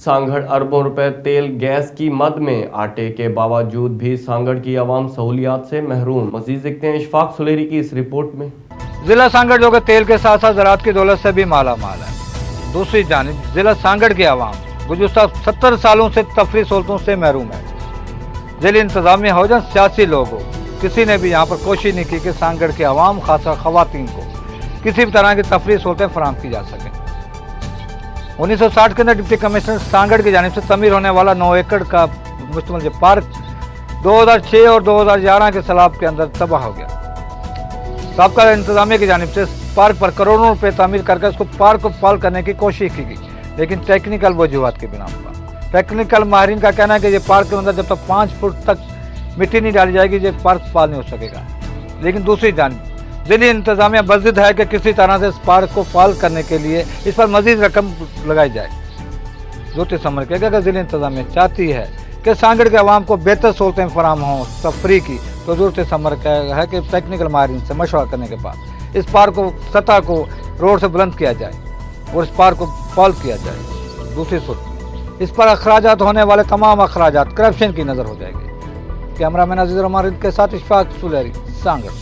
सांगड़ अरबों रुपए तेल गैस की मद में आटे के बावजूद भी सांगड़ की आवाम सहूलियात से महरूम। मजीद देखते हैं इशफाक सुलेरी की इस रिपोर्ट में। जिला सांगड़ जो कि तेल के साथ साथ ज़राअत की दौलत से भी माला माल है। दूसरी जानिब जिला सांगड़ की आवाम गुज़श्ता 70 सालों से तफरी सहूलतों से महरूम है। जिले इंतजामिया हो या सियासी लोग हो, किसी ने भी यहाँ पर कोशिश नहीं की कि सांगड़ के आवाम खासा खवातीन को किसी भी तरह की तफरी सहूलतें फराहम की जा सकें। 1960 के अंदर डिप्टी कमिश्नर सांगड़ की जानिब से तमीर होने वाला 9 एकड़ का मुश्तमिल पार्क 2006 और 2011 के सैलाब के अंदर तबाह हो गया। साबका इंतजामिया की जानिब से पार्क पर करोड़ों रुपए तामीर करके उसको पार्क को फाल करने की कोशिश की गई, लेकिन टेक्निकल वजूहात के बिना पर टेक्निकल माहिरीन का कहना है कि ये पार्क के अंदर जब तक 5 फुट तक मिट्टी नहीं डाली जाएगी ये पार्क फाल नहीं हो सकेगा। लेकिन दूसरी जानिब जिले इंतजामिया बज़िद है कि किसी तरह से इस पार्क को फाल करने के लिए इस पर मजीद रकम लगाई जाए। ज़रूरत समर के अगर जिले इंतजामिया चाहती है कि सांगड़ के अवाम को बेहतर सहूलतें फराहम हों तफरी की, तो ज़रूरत समर का है कि टेक्निकल माहिरीन से मशवरा करने के बाद इस पार्क को सतह को रोड से बुलंद किया जाए और इस पार्क को फाल किया जाए। दूसरी सूरत इस पर अखराजात होने वाले तमाम अखराजात करप्शन की नज़र हो जाएगी। कैमरामैन अजीज़ रहमान के साथ इशफाक सुलेरी, सांगड़।